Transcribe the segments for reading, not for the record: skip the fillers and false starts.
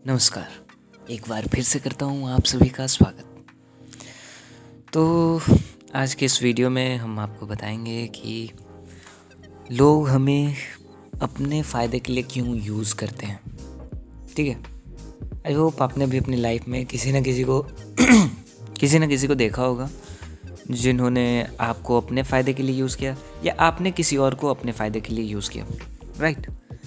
नमस्कार। एक बार फिर से करता हूँ आप सभी का स्वागत। तो आज के इस वीडियो में हम आपको बताएंगे कि लोग हमें अपने फ़ायदे के लिए क्यों यूज़ करते हैं। ठीक है, आई होप आपने भी अपनी लाइफ में किसी न किसी को देखा होगा जिन्होंने आपको अपने फ़ायदे के लिए यूज़ किया या आपने किसी और को अपने फ़ायदे के लिए यूज़ किया, राइट।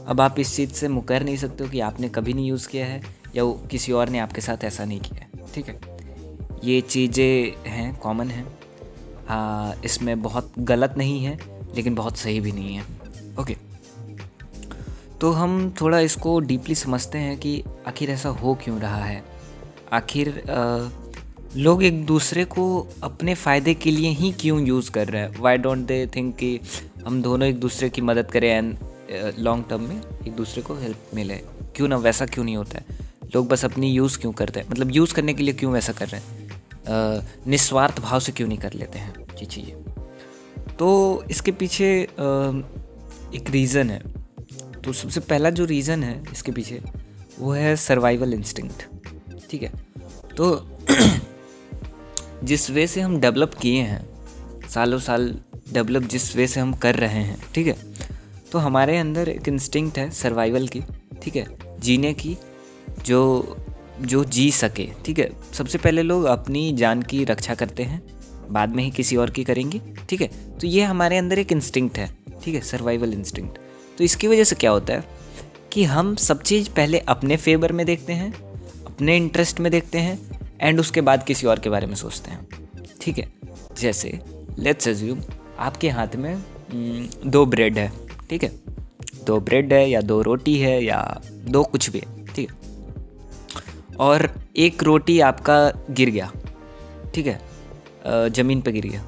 अब आप इस चीज़ से मुकर नहीं सकते हो कि आपने कभी नहीं यूज़ किया है या वो किसी और ने आपके साथ ऐसा नहीं किया है। ठीक है, ये चीज़ें हैं, कॉमन हैं। इसमें बहुत गलत नहीं है लेकिन बहुत सही भी नहीं है। ओके, तो हम थोड़ा इसको डीपली समझते हैं कि आखिर ऐसा हो क्यों रहा है। आखिर लोग एक दूसरे को अपने फ़ायदे के लिए ही क्यों यूज़ कर रहे हैं। वाई डोंट दे थिंक कि हम दोनों एक दूसरे की मदद करें एंड लॉन्ग टर्म में एक दूसरे को हेल्प मिले। क्यों ना, वैसा क्यों नहीं होता है। लोग बस अपनी यूज़ क्यों करते हैं, मतलब यूज़ करने के लिए क्यों वैसा कर रहे हैं, निस्वार्थ भाव से क्यों नहीं कर लेते हैं ये चीज़ें। तो इसके पीछे एक रीज़न है। तो सबसे पहला जो रीज़न है इसके पीछे वो है सर्वाइवल इंस्टिंक्ट। ठीक है, तो जिस वे से हम डेवलप किए हैं, सालों साल डेवलप जिस वे से हम कर रहे हैं, ठीक है, तो हमारे अंदर एक इंस्टिंक्ट है सर्वाइवल की, ठीक है, जीने की, जो जी सके। ठीक है, सबसे पहले लोग अपनी जान की रक्षा करते हैं, बाद में ही किसी और की करेंगे। ठीक है, तो ये हमारे अंदर एक इंस्टिंक्ट है, ठीक है, सर्वाइवल इंस्टिंक्ट। तो इसकी वजह से क्या होता है कि हम सब चीज़ पहले अपने फेवर में देखते हैं, अपने इंटरेस्ट में देखते हैं एंड उसके बाद किसी और के बारे में सोचते हैं। ठीक है, जैसे लेट्स अज्यूम आपके हाथ में 2 ब्रेड है। ठीक है, 2 ब्रेड है या 2 रोटी है या 2 कुछ भी है। ठीक है, और एक रोटी आपका गिर गया। ठीक है, ज़मीन पे गिर गया।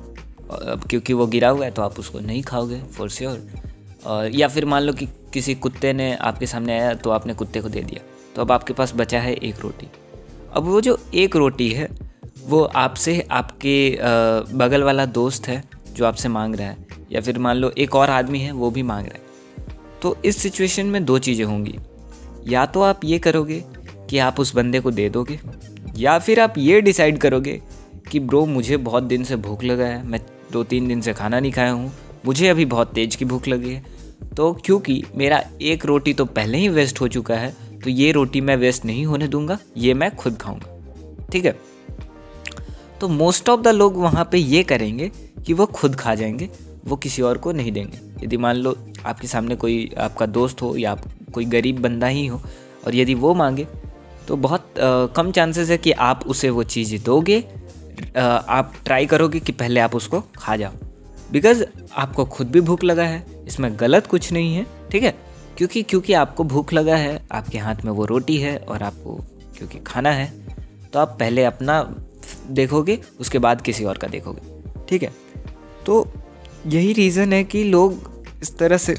अब क्योंकि वो गिरा हुआ है तो आप उसको नहीं खाओगे फॉर श्योर। या फिर मान लो कि किसी कुत्ते ने आपके सामने आया तो आपने कुत्ते को दे दिया, तो अब आपके पास बचा है एक रोटी। अब वो जो एक रोटी है वो आपसे आपके बगल वाला दोस्त है जो आपसे मांग रहा है, या फिर मान लो एक और आदमी है वो भी मांग रहा है। तो इस सिचुएशन में 2 चीज़ें होंगी। या तो आप ये करोगे कि आप उस बंदे को दे दोगे, या फिर आप ये डिसाइड करोगे कि ब्रो मुझे बहुत दिन से भूख लगा है, मैं 2-3 दिन से खाना नहीं खाया हूँ, मुझे अभी बहुत तेज़ की भूख लगी है, तो क्योंकि मेरा एक रोटी तो पहले ही वेस्ट हो चुका है तो ये रोटी मैं वेस्ट नहीं होने दूंगा, ये मैं खुद खाऊंगा। ठीक है, तो मोस्ट ऑफ द लोग वहाँ पे ये करेंगे कि वो खुद खा जाएंगे, वो किसी और को नहीं देंगे। यदि मान लो आपके सामने कोई आपका दोस्त हो या कोई गरीब बंदा ही हो और यदि वो मांगे तो बहुत कम चांसेस है कि आप उसे वो चीज़ दोगे। आप ट्राई करोगे कि पहले आप उसको खा जाओ, बिकॉज़ आपको खुद भी भूख लगा है, इसमें गलत कुछ नहीं है। ठीक है, क्योंकि आपको भूख लगा है, आपके हाथ में वो रोटी है और आपको क्योंकि खाना है, तो आप पहले अपना देखोगे, उसके बाद किसी और का देखोगे। ठीक है, तो यही रीज़न है कि लोग इस तरह से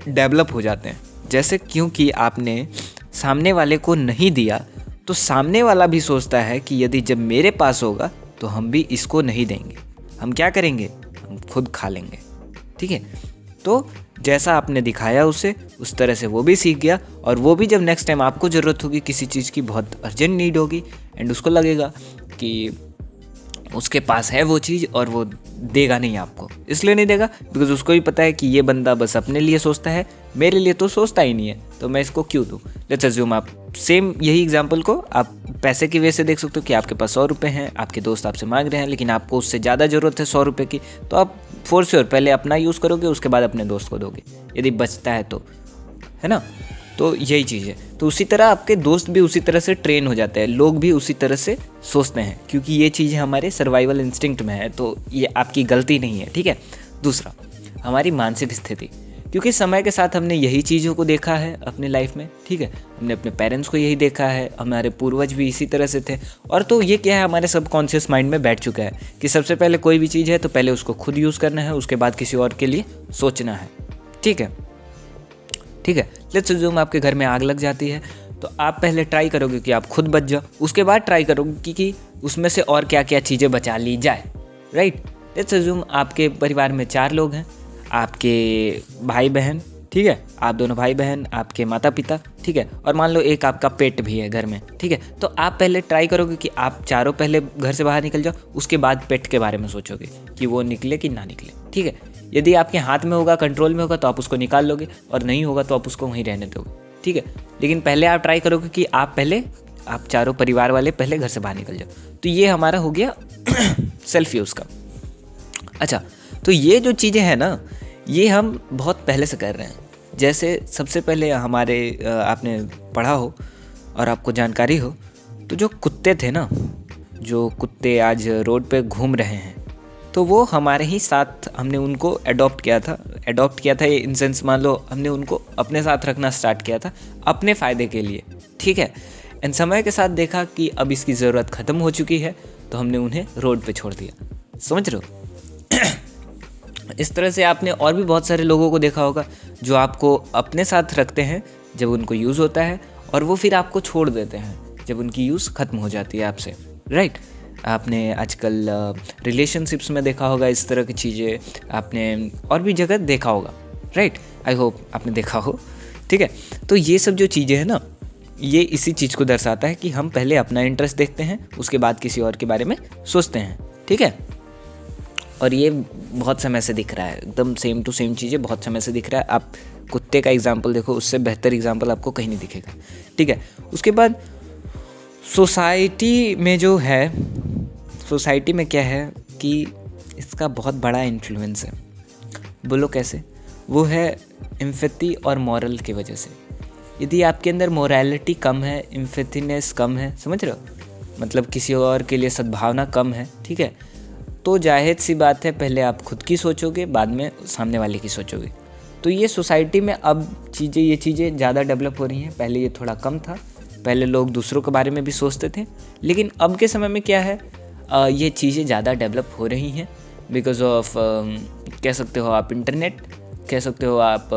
डेवलप हो जाते हैं। जैसे क्योंकि आपने सामने वाले को नहीं दिया तो सामने वाला भी सोचता है कि यदि जब मेरे पास होगा तो हम भी इसको नहीं देंगे, हम क्या करेंगे, हम खुद खा लेंगे। ठीक है, तो जैसा आपने दिखाया उसे, उस तरह से वो भी सीख गया, और वो भी जब नेक्स्ट टाइम आपको ज़रूरत होगी, किसी चीज़ की बहुत अर्जेंट नीड होगी एंड उसको लगेगा कि उसके पास है वो चीज़ और वो देगा नहीं आपको, इसलिए नहीं देगा बिकॉज उसको भी पता है कि ये बंदा बस अपने लिए सोचता है, मेरे लिए तो सोचता ही नहीं है, तो मैं इसको क्यों दूँ। लेट्स अज्यूम आप सेम यही एग्जांपल को आप पैसे की वजह से देख सकते हो कि आपके पास 100 रुपये हैं, आपके दोस्त आपसे मांग रहे हैं, लेकिन आपको उससे ज़्यादा ज़रूरत है 100 रुपये की, तो आप फॉर श्योर पहले अपना यूज़ करोगे, उसके बाद अपने दोस्त को दोगे यदि बचता है तो, है ना। तो यही चीज़ है। तो उसी तरह आपके दोस्त भी उसी तरह से ट्रेन हो जाते हैं, लोग भी उसी तरह से सोचते हैं, क्योंकि ये चीज़ हमारे सर्वाइवल इंस्टिंक्ट में है, तो ये आपकी गलती नहीं है। ठीक है, दूसरा हमारी मानसिक स्थिति, क्योंकि समय के साथ हमने यही चीज़ों को देखा है अपनी लाइफ में। ठीक है, हमने अपने पेरेंट्स को यही देखा है, हमारे पूर्वज भी इसी तरह से थे, और तो ये क्या है, हमारे सबकॉन्शियस माइंड में बैठ चुका है कि सबसे पहले कोई भी चीज़ है तो पहले उसको खुद यूज़ करना है, उसके बाद किसी और के लिए सोचना है। ठीक है, ठीक है, लेट्स अज्यूम आपके घर में आग लग जाती है, तो आप पहले ट्राई करोगे कि आप खुद बच जाओ, उसके बाद ट्राई करोगे कि उसमें से और क्या क्या चीज़ें बचा ली जाए, राइट। लेट्स अज्यूम आपके परिवार में 4 लोग हैं, आपके भाई बहन, ठीक है, आप दोनों भाई बहन, आपके माता पिता, ठीक है, और मान लो एक आपका पेट भी है घर में, ठीक है। तो आप पहले ट्राई करोगे कि आप चारों पहले घर से बाहर निकल जाओ, उसके बाद पेट के बारे में सोचोगे कि वो निकले कि ना निकले, ठीक है। यदि आपके हाथ में होगा, कंट्रोल में होगा, तो आप उसको निकाल लोगे, और नहीं होगा तो आप उसको वहीं रहने दोगे, ठीक है। लेकिन पहले आप ट्राई करोगे कि आप चारों परिवार वाले पहले घर से बाहर निकल जाओ। तो ये हमारा हो गया सेल्फ यूज़ का। अच्छा, तो ये जो चीज़ें हैं ना, ये हम बहुत पहले से कर रहे हैं। जैसे सबसे पहले हमारे आपने पढ़ा हो और आपको जानकारी हो, तो जो कुत्ते थे ना, जो कुत्ते आज रोड पे घूम रहे हैं, तो वो हमारे ही साथ हमने उनको अडॉप्ट किया था इन सेंस, मान लो हमने उनको अपने साथ रखना स्टार्ट किया था अपने फ़ायदे के लिए, ठीक है। एंड समय के साथ देखा कि अब इसकी ज़रूरत ख़त्म हो चुकी है, तो हमने उन्हें रोड पे छोड़ दिया। समझ रहे हो? इस तरह से आपने और भी बहुत सारे लोगों को देखा होगा जो आपको अपने साथ रखते हैं जब उनको यूज़ होता है, और वो फिर आपको छोड़ देते हैं जब उनकी यूज़ ख़त्म हो जाती है आपसे, राइट। आपने आजकल रिलेशनशिप्स में देखा होगा इस तरह की चीज़ें, आपने और भी जगह देखा होगा, राइट। आई होप आपने देखा हो, ठीक है। तो ये सब जो चीज़ें हैं ना, ये इसी चीज़ को दर्शाता है कि हम पहले अपना इंटरेस्ट देखते हैं, उसके बाद किसी और के बारे में सोचते हैं, ठीक है। और ये बहुत समय से दिख रहा है, एकदम सेम टू सेम चीज़ें बहुत समय से दिख रहा है। आप कुत्ते का एग्जाम्पल देखो, उससे बेहतर एग्जाम्पल आपको कहीं नहीं दिखेगा, ठीक है। उसके बाद सोसाइटी में जो है, सोसाइटी में क्या है कि इसका बहुत बड़ा इन्फ्लुएंस है। बोलो कैसे? वो है एम्पैथी और मॉरल की वजह से। यदि आपके अंदर मोरालिटी कम है, एम्पैथीनेस कम है, समझ रहे हो, मतलब किसी और के लिए सद्भावना कम है, ठीक है, तो जाहिर सी बात है पहले आप खुद की सोचोगे, बाद में सामने वाले की सोचोगे। तो ये सोसाइटी में अब ये चीज़ें ज़्यादा डेवलप हो रही हैं। पहले ये थोड़ा कम था, पहले लोग दूसरों के बारे में भी सोचते थे, लेकिन अब के समय में क्या है, ये चीज़ें ज़्यादा डेवलप हो रही हैं बिकॉज ऑफ कह सकते हो आप इंटरनेट, कह सकते हो आप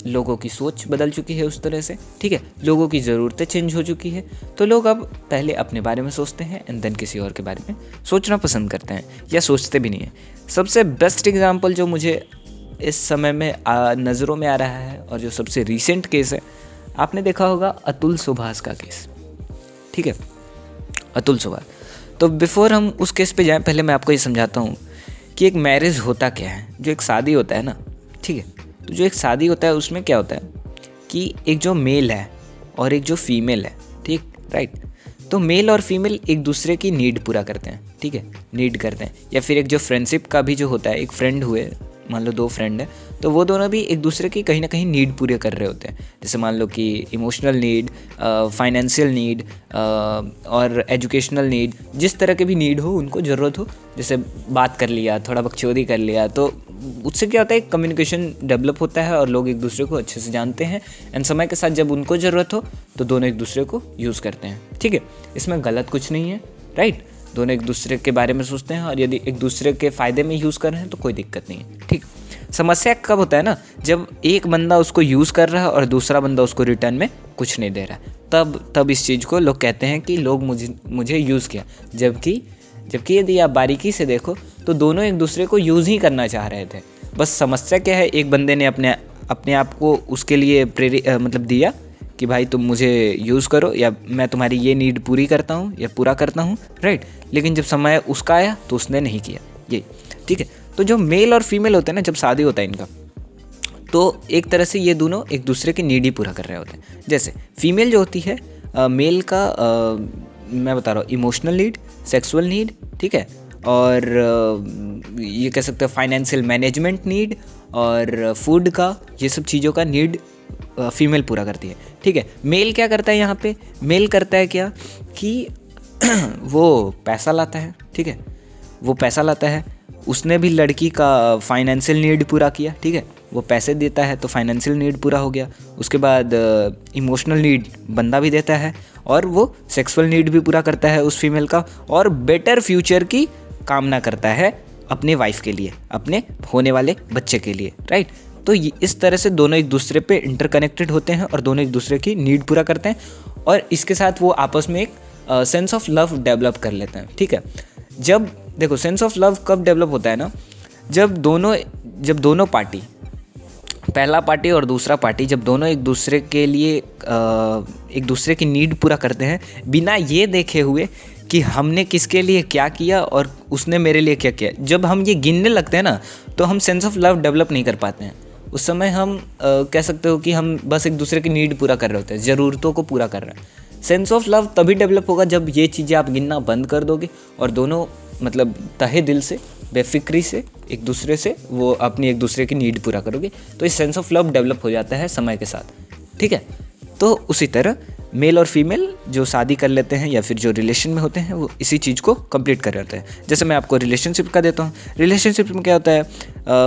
लोगों की सोच बदल चुकी है उस तरह से, ठीक है, लोगों की ज़रूरतें चेंज हो चुकी है। तो लोग अब पहले अपने बारे में सोचते हैं एंड देन किसी और के बारे में सोचना पसंद करते हैं, या सोचते भी नहीं हैं। सबसे बेस्ट एग्जांपल जो मुझे इस समय में नज़रों में आ रहा है और जो सबसे रीसेंट केस है, आपने देखा होगा अतुल सुभाष का केस, ठीक है, अतुल सुभाष। तो बिफोर हम उस केस पे जाएं, पहले मैं आपको ये समझाता हूँ कि एक मैरिज होता क्या है। जो एक शादी होता है ना, ठीक है, तो जो एक शादी होता है उसमें क्या होता है कि एक जो मेल है और एक जो फीमेल है, ठीक, राइट। तो मेल और फीमेल एक दूसरे की नीड पूरा करते हैं, ठीक है, नीड करते हैं। या फिर एक जो फ्रेंडशिप का भी जो होता है, एक फ्रेंड हुए, मान लो 2 फ्रेंड है, तो वो दोनों भी एक दूसरे की कहीं ना कहीं नीड पूरे कर रहे होते हैं। जैसे मान लो कि इमोशनल नीड, फाइनेंशियल नीड और एजुकेशनल नीड, जिस तरह के भी नीड हो, उनको ज़रूरत हो, जैसे बात कर लिया, थोड़ा बकचोदी कर लिया, तो उससे क्या होता है, कम्युनिकेशन डेवलप होता है और लोग एक दूसरे को अच्छे से जानते हैं। एंड समय के साथ जब उनको ज़रूरत हो तो दोनों एक दूसरे को यूज़ करते हैं, ठीक है। इसमें गलत कुछ नहीं है, राइट। दोनों एक दूसरे के बारे में सोचते हैं, और यदि एक दूसरे के फ़ायदे में यूज़ कर रहे हैं तो कोई दिक्कत नहीं है, ठीक। समस्या कब होता है ना, जब एक बंदा उसको यूज़ कर रहा है और दूसरा बंदा उसको रिटर्न में कुछ नहीं दे रहा है, तब इस चीज़ को लोग कहते हैं कि लोग मुझे यूज़ किया। जबकि यदि आप बारीकी से देखो तो दोनों एक दूसरे को यूज़ ही करना चाह रहे थे। बस समस्या क्या है, एक बंदे ने अपने आप को उसके लिए मतलब दिया कि भाई तुम मुझे यूज़ करो, या मैं तुम्हारी ये नीड पूरी करता हूँ या पूरा करता हूँ, राइट। लेकिन जब समय उसका आया तो उसने नहीं किया, ये, ठीक है। तो जो मेल और फीमेल होते हैं ना, जब शादी होता है इनका, तो एक तरह से ये दोनों एक दूसरे की नीड ही पूरा कर रहे होते हैं। जैसे फीमेल जो होती है, मेल का मैं बता रहा हूँ, इमोशनल नीड, सेक्सुअल नीड, ठीक है, और ये कह सकते हैं फाइनेंशियल मैनेजमेंट नीड और फूड का, ये सब चीज़ों का नीड फीमेल पूरा करती है, ठीक है। मेल क्या करता है यहाँ पे, मेल करता है क्या कि वो पैसा लाता है, ठीक है, वो पैसा लाता है, उसने भी लड़की का फाइनेंशियल नीड पूरा किया, ठीक है, वो पैसे देता है तो फाइनेंशियल नीड पूरा हो गया। उसके बाद इमोशनल नीड बंदा भी देता है, और वो सेक्सुअल नीड भी पूरा करता है उस फीमेल का, और बेटर फ्यूचर की कामना करता है अपने वाइफ के लिए, अपने होने वाले बच्चे के लिए, राइट। तो इस तरह से दोनों एक दूसरे पे इंटरकनेक्टेड होते हैं और दोनों एक दूसरे की नीड पूरा करते हैं, और इसके साथ वो आपस में एक सेंस ऑफ लव डेवलप कर लेते हैं, ठीक है। जब देखो सेंस ऑफ लव कब डेवलप होता है ना, जब दोनों पार्टी पहला पार्टी और दूसरा पार्टी जब दोनों एक दूसरे के लिए एक दूसरे की नीड पूरा करते हैं बिना ये देखे हुए कि हमने किसके लिए क्या किया और उसने मेरे लिए क्या किया, जब हम ये गिनने लगते हैं ना तो हम सेंस ऑफ लव डेवलप नहीं कर पाते हैं। उस समय हम कह सकते हो कि हम बस एक दूसरे की नीड पूरा कर रहे होते हैं, ज़रूरतों को पूरा कर रहे हैं। सेंस ऑफ लव तभी डेवलप होगा जब ये चीज़ें आप गिनना बंद कर दोगे और दोनों मतलब तहे दिल से बेफिक्री से एक दूसरे से वो अपनी एक दूसरे की नीड पूरा करोगे, तो इस सेंस ऑफ लव डेवलप हो जाता है समय के साथ, ठीक है। तो उसी तरह मेल और फीमेल जो शादी कर लेते हैं या फिर जो रिलेशन में होते हैं वो इसी चीज़ को कंप्लीट कर रहे होते हैं। जैसे मैं आपको रिलेशनशिप का देता हूँ। रिलेशनशिप में क्या होता है,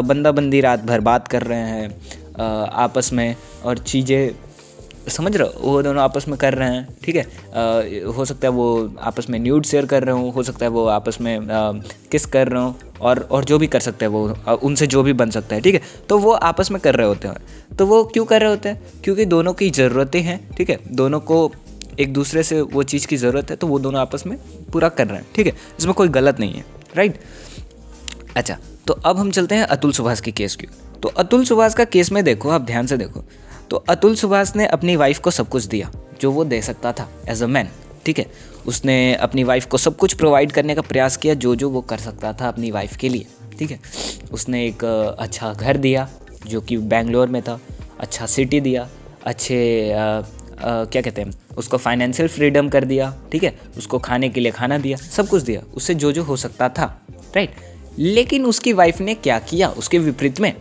बंदा बंदी रात भर बात कर रहे हैं आपस में और चीज़ें, समझ रहे हो, वो दोनों आपस में कर रहे हैं, ठीक है। हो सकता है वो आपस में न्यूड शेयर कर रहे हो, हो सकता है वो आपस में किस कर रहे हो और जो भी कर सकते हैं वो उनसे जो भी बन सकता है, ठीक है। तो वो आपस में कर रहे होते हैं। तो वो क्यों कर रहे होते हैं? क्योंकि दोनों की ज़रूरतें हैं, ठीक है, दोनों को एक दूसरे से वो चीज़ की ज़रूरत है, तो वो दोनों आपस में पूरा कर रहे हैं, ठीक है। इसमें कोई गलत नहीं है, राइट। अच्छा, तो अब हम चलते हैं अतुल सुभाष के केस की। तो अतुल सुभाष का केस में देखो, आप ध्यान से देखो, तो अतुल सुभाष ने अपनी वाइफ को सब कुछ दिया जो वो दे सकता था एज अ मैन, ठीक है। उसने अपनी वाइफ को सब कुछ प्रोवाइड करने का प्रयास किया जो वो कर सकता था अपनी वाइफ के लिए, ठीक है। उसने एक अच्छा घर दिया जो कि बेंगलोर में था, अच्छा सिटी दिया, अच्छे क्या कहते हैं उसको, फाइनेंशियल फ्रीडम कर दिया, ठीक है। उसको खाने के लिए खाना दिया, सब कुछ दिया उससे जो हो सकता था, राइट। लेकिन उसकी वाइफ ने क्या किया? उसके विपरीत में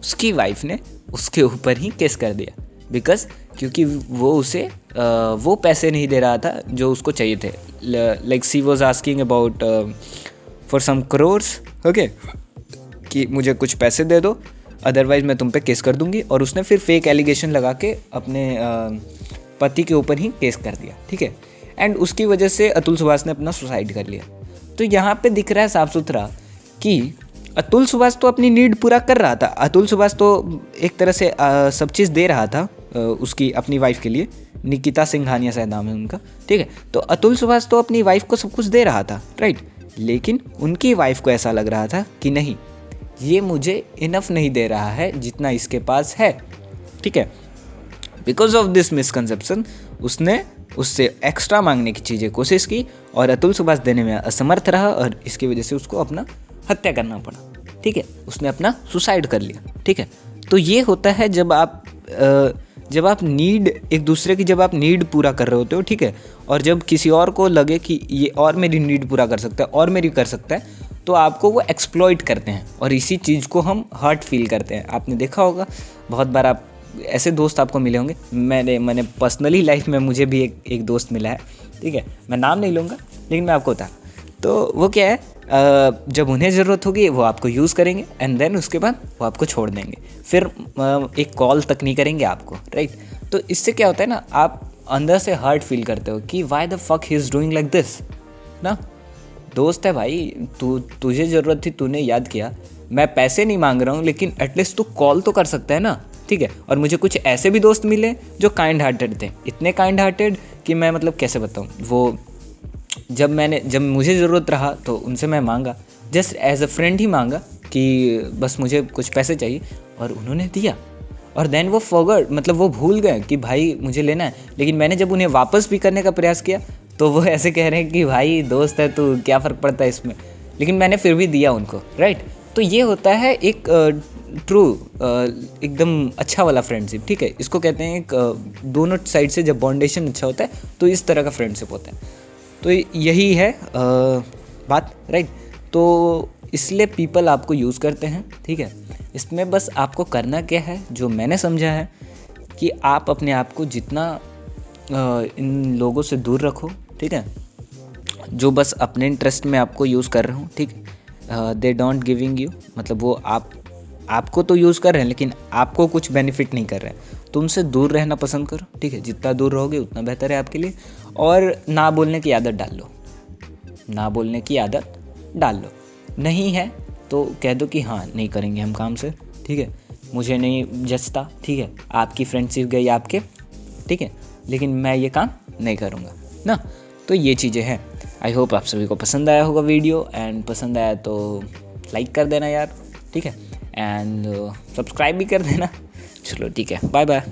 उसकी वाइफ ने उसके ऊपर ही केस कर दिया, बिकॉज क्योंकि वो उसे वो पैसे नहीं दे रहा था जो उसको चाहिए थे। Like she was asking about for some crores, okay, कि मुझे कुछ पैसे दे दो अदरवाइज मैं तुम पे केस कर दूंगी। और उसने फिर फेक एलिगेशन लगा के अपने पति के ऊपर ही केस कर दिया, ठीक है। एंड उसकी वजह से अतुल सुभाष ने अपना सुसाइड कर लिया। तो यहाँ पे दिख रहा है साफ सुथरा कि अतुल सुभाष तो अपनी नीड पूरा कर रहा था, अतुल सुभाष तो एक तरह से सब चीज़ दे रहा था उसकी अपनी वाइफ के लिए। निकिता सिंघानिया शायद नाम है उनका, ठीक है। तो अतुल सुभाष तो अपनी वाइफ को सब कुछ दे रहा था, राइट। लेकिन उनकी वाइफ को ऐसा लग रहा था कि नहीं, ये मुझे इनफ नहीं दे रहा है जितना इसके पास है, ठीक है। बिकॉज ऑफ दिस मिसकंसेप्शन उसने उससे एक्स्ट्रा मांगने की चीज़ें कोशिश की और अतुल सुभाष देने में असमर्थ रहा और इसकी वजह से उसको अपना हत्या करना पड़ा, ठीक है। उसने अपना सुसाइड कर लिया, ठीक है। तो ये होता है जब आप नीड एक दूसरे की जब आप नीड पूरा कर रहे होते हो, ठीक है, और जब किसी और को लगे कि ये और मेरी नीड पूरा कर सकता है और मेरी कर सकता है, तो आपको वो एक्सप्लॉइट करते हैं और इसी चीज़ को हम हर्ट फील करते हैं। आपने देखा होगा बहुत बार, आप ऐसे दोस्त आपको मिले होंगे। मैंने पर्सनली लाइफ में मुझे भी एक दोस्त मिला है, ठीक है। मैं नाम नहीं लूँगा लेकिन मैं आपको बता, तो वो क्या है, जब उन्हें ज़रूरत होगी वो आपको यूज़ करेंगे एंड देन उसके बाद वो आपको छोड़ देंगे, फिर एक कॉल तक नहीं करेंगे आपको, राइट। तो इससे क्या होता है ना, आप अंदर से हर्ट फील करते हो कि why the fuck he is doing like this ना। दोस्त है भाई, तुझे ज़रूरत थी, तूने याद किया, मैं पैसे नहीं मांग रहा हूँ लेकिन एटलीस्ट तू कॉल तो कर सकता है ना, ठीक है। और मुझे कुछ ऐसे भी दोस्त मिले जो काइंड हार्टेड थे, इतने काइंड हार्टेड कि मैं मतलब कैसे बताऊँ। वो जब मुझे ज़रूरत रहा तो उनसे मैं मांगा, जस्ट एज अ फ्रेंड ही मांगा कि बस मुझे कुछ पैसे चाहिए और उन्होंने दिया। और देन वो फॉरगॉट, मतलब वो भूल गए कि भाई मुझे लेना है। लेकिन मैंने जब उन्हें वापस भी करने का प्रयास किया तो वो ऐसे कह रहे हैं कि भाई दोस्त है तो क्या फ़र्क पड़ता है इसमें, लेकिन मैंने फिर भी दिया उनको, राइट। तो ये होता है एक ट्रू एकदम अच्छा वाला फ्रेंडशिप, ठीक है। इसको कहते हैं एक दोनों साइड से जब बॉन्डेशन अच्छा होता है तो इस तरह का फ्रेंडशिप होता है। तो यही है बात, राइट। तो इसलिए पीपल आपको यूज़ करते हैं, ठीक है। इसमें बस आपको करना क्या है, जो मैंने समझा है कि आप अपने आप को जितना इन लोगों से दूर रखो, ठीक है, जो बस अपने इंटरेस्ट में आपको यूज़ कर रहे हो, ठीक है। दे डोंट गिविंग यू, मतलब वो आपको तो यूज़ कर रहे हैं लेकिन आपको कुछ बेनिफिट नहीं कर रहे हैं, तो उनसे दूर रहना पसंद करो, ठीक है। जितना दूर रहोगे उतना बेहतर है आपके लिए। और ना बोलने की आदत डाल लो, ना बोलने की आदत डाल लो। नहीं है तो कह दो कि हाँ नहीं करेंगे हम काम से, ठीक है, मुझे नहीं जचता, ठीक है, आपकी फ्रेंडशिप गई आपके, ठीक है, लेकिन मैं ये काम नहीं करूँगा ना। तो ये चीज़ें हैं। आई होप आप सभी को पसंद आया होगा वीडियो, एंड पसंद आया तो लाइक कर देना यार, ठीक है, एंड सब्सक्राइब भी कर देना, चलो ठीक है, बाय बाय।